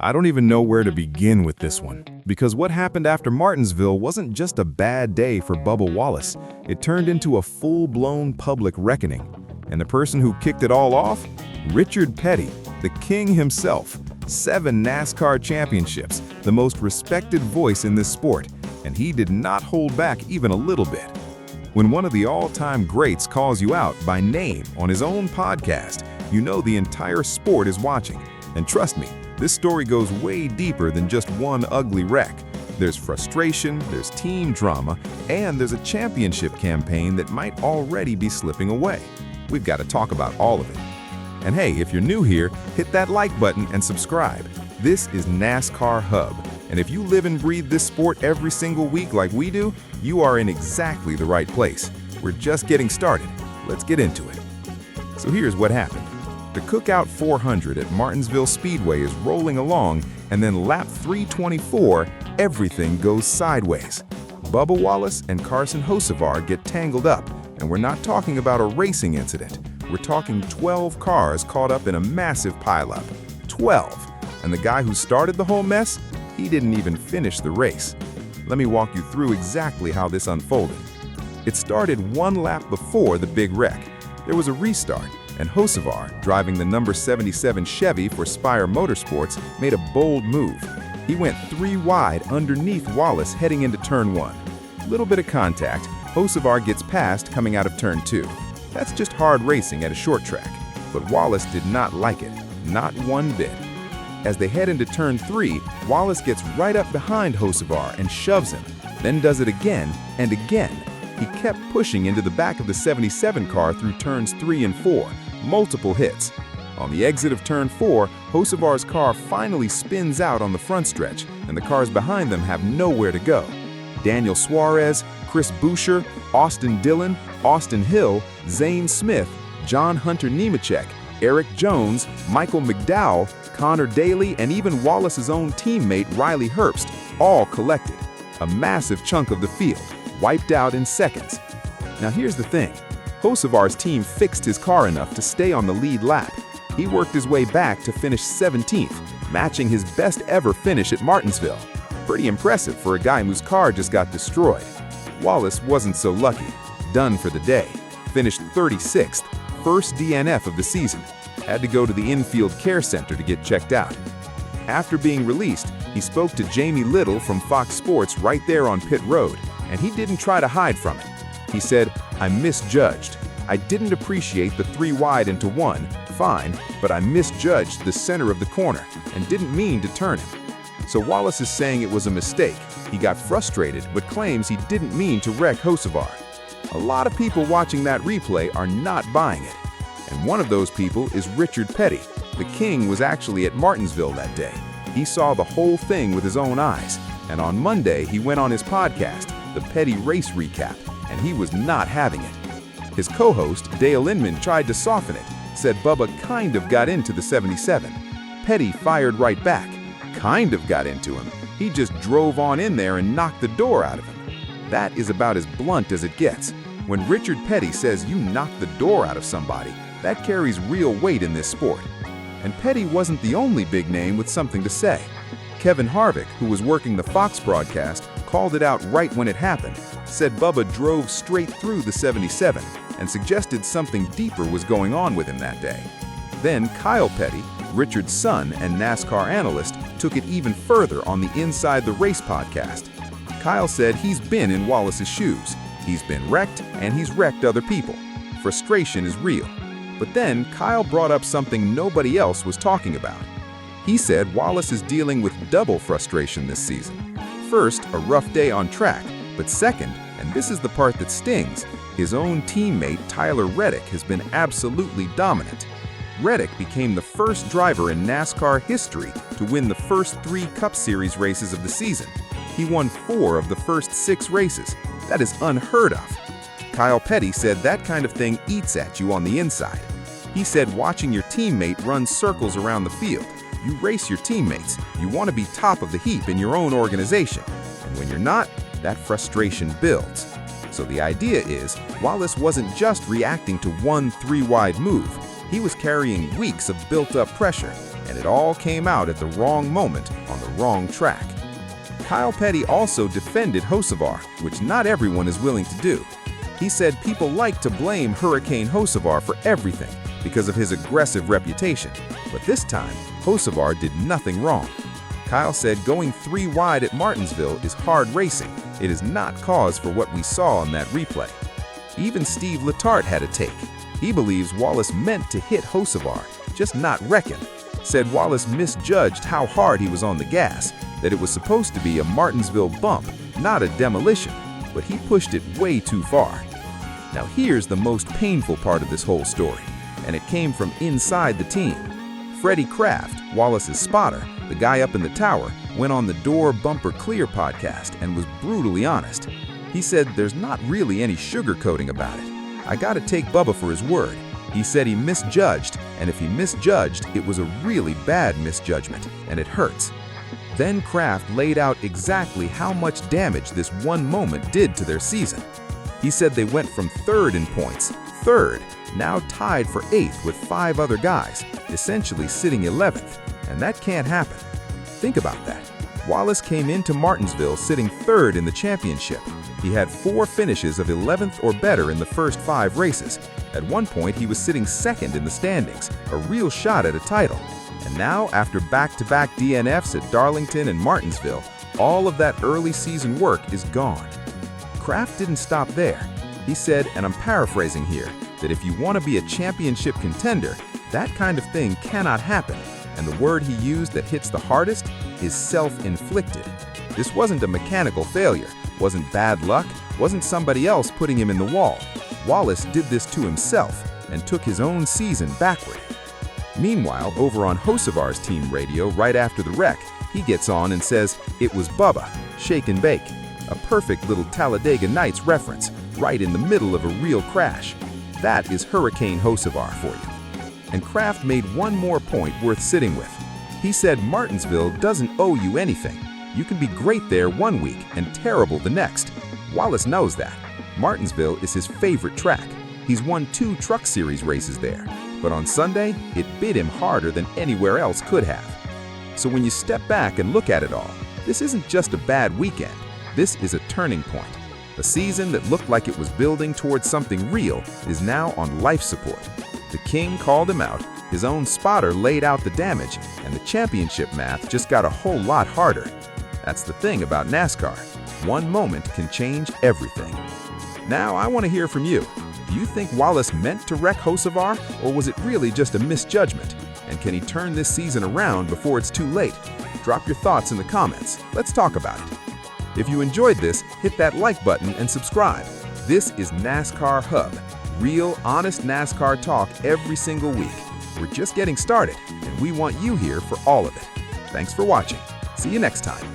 I don't even know where to begin with this one, because what happened after Martinsville wasn't just a bad day for Bubba Wallace. It turned into a full-blown public reckoning. And the person who kicked it all off? Richard Petty, the king himself. 7 NASCAR championships, the most respected voice in this sport, and he did not hold back even a little bit. When one of the all-time greats calls you out by name on his own podcast, you know the entire sport is watching. And trust me, this story goes way deeper than just one ugly wreck. There's frustration, there's team drama, and there's a championship campaign that might already be slipping away. We've got to talk about all of it. And hey, if you're new here, hit that like button and subscribe. This is NASCAR Hub, and if you live and breathe this sport every single week like we do, you are in exactly the right place. We're just getting started. Let's get into it. So here's what happened. The Cookout 400 at Martinsville Speedway is rolling along, and then lap 324, everything goes sideways. Bubba Wallace and Carson Hocevar get tangled up, and we're not talking about a racing incident. We're talking 12 cars caught up in a massive pileup. 12! And the guy who started the whole mess? He didn't even finish the race. Let me walk you through exactly how this unfolded. It started one lap before the big wreck. There was a restart, and Hocevar, driving the number 77 Chevy for Spire Motorsports, made a bold move. He went 3 wide underneath Wallace heading into turn 1. Little bit of contact, Hocevar gets past coming out of turn 2. That's just hard racing at a short track. But Wallace did not like it, not one bit. As they head into turn 3, Wallace gets right up behind Hocevar and shoves him, then does it again and again. He kept pushing into the back of the 77 car through turns 3 and 4, multiple hits. On the exit of turn 4, Hocevar's car finally spins out on the front stretch, and the cars behind them have nowhere to go. Daniel Suarez, Chris Buescher, Austin Dillon, Austin Hill, Zane Smith, John Hunter Nemechek, Eric Jones, Michael McDowell, Connor Daly, and even Wallace's own teammate Riley Herbst all collected. A massive chunk of the field, wiped out in seconds. Now here's the thing. Hocevar's team fixed his car enough to stay on the lead lap. He worked his way back to finish 17th, matching his best ever finish at Martinsville. Pretty impressive for a guy whose car just got destroyed. Wallace wasn't so lucky. Done for the day. Finished 36th, first DNF of the season. Had to go to the infield care center to get checked out. After being released, he spoke to Jamie Little from Fox Sports right there on pit road, and he didn't try to hide from it. He said, "I misjudged. I didn't appreciate the 3 wide into 1, fine, but I misjudged the center of the corner and didn't mean to turn him." So Wallace is saying it was a mistake. He got frustrated, but claims he didn't mean to wreck Hocevar. A lot of people watching that replay are not buying it. And one of those people is Richard Petty. The king was actually at Martinsville that day. He saw the whole thing with his own eyes. And on Monday, he went on his podcast, the Petty Race Recap, and he was not having it. His co-host, Dale Inman, tried to soften it, said Bubba kind of got into the 77. Petty fired right back. Kind of got into him. He just drove on in there and knocked the door out of him. That is about as blunt as it gets. When Richard Petty says you knocked the door out of somebody, that carries real weight in this sport. And Petty wasn't the only big name with something to say. Kevin Harvick, who was working the Fox broadcast, called it out right when it happened, said Bubba drove straight through the 77 and suggested something deeper was going on with him that day. Then Kyle Petty, Richard's son and NASCAR analyst, took it even further on the Inside the Race podcast. Kyle said he's been in Wallace's shoes. He's been wrecked, and he's wrecked other people. Frustration is real. But then Kyle brought up something nobody else was talking about. He said Wallace is dealing with double frustration this season. First, a rough day on track, but second, and this is the part that stings, his own teammate Tyler Reddick has been absolutely dominant. Reddick became the first driver in NASCAR history to win the first 3 Cup Series races of the season. He won 4 of the first 6 races. That is unheard of. Kyle Petty said that kind of thing eats at you on the inside. He said watching your teammate run circles around the field, you race your teammates, you want to be top of the heap in your own organization. And when you're not, that frustration builds. So the idea is, Wallace wasn't just reacting to one 3-wide move. He was carrying weeks of built-up pressure, and it all came out at the wrong moment on the wrong track. Kyle Petty also defended Hocevar, which not everyone is willing to do. He said people like to blame Hurricane Hocevar for everything because of his aggressive reputation, but this time, Hocevar did nothing wrong. Kyle said going 3 wide at Martinsville is hard racing. It is not cause for what we saw in that replay. Even Steve Letarte had a take. He believes Wallace meant to hit Hocevar, just not reckon. Said Wallace misjudged how hard he was on the gas, that it was supposed to be a Martinsville bump, not a demolition, but he pushed it way too far. Now here's the most painful part of this whole story, and it came from inside the team. Freddie Kraft, Wallace's spotter, the guy up in the tower, went on the Door Bumper Clear podcast and was brutally honest. He said there's not really any sugarcoating about it. I gotta take Bubba for his word. He said he misjudged, and if he misjudged, it was a really bad misjudgment, and it hurts. Then Kraft laid out exactly how much damage this one moment did to their season. He said they went from 3rd in points, 3rd, now tied for 8th with 5 other guys, essentially sitting 11th, and that can't happen. Think about that. Wallace came into Martinsville sitting 3rd in the championship. He had 4 finishes of 11th or better in the first 5 races. At one point, he was sitting 2nd in the standings, a real shot at a title. And now, after back-to-back DNFs at Darlington and Martinsville, all of that early season work is gone. Kraft didn't stop there. He said, and I'm paraphrasing here, that if you want to be a championship contender, that kind of thing cannot happen. And the word he used that hits the hardest is self-inflicted. This wasn't a mechanical failure, wasn't bad luck, wasn't somebody else putting him in the wall. Wallace did this to himself and took his own season backward. Meanwhile, over on Hocevar's team radio right after the wreck, he gets on and says, "It was Bubba, shake and bake." A perfect little Talladega Nights reference, right in the middle of a real crash. That is Hurricane Hocevar for you. And Kraft made one more point worth sitting with. He said Martinsville doesn't owe you anything. You can be great there one week and terrible the next. Wallace knows that. Martinsville is his favorite track. He's won 2 Truck Series races there. But on Sunday, it bit him harder than anywhere else could have. So when you step back and look at it all, this isn't just a bad weekend. This is a turning point. A season that looked like it was building towards something real is now on life support. The King called him out, his own spotter laid out the damage, and the championship math just got a whole lot harder. That's the thing about NASCAR. One moment can change everything. Now I want to hear from you. Do you think Wallace meant to wreck Hocevar, or was it really just a misjudgment? And can he turn this season around before it's too late? Drop your thoughts in the comments. Let's talk about it. If you enjoyed this, hit that like button and subscribe. This is NASCAR Hub. Real, honest NASCAR talk every single week. We're just getting started, and we want you here for all of it. Thanks for watching. See you next time.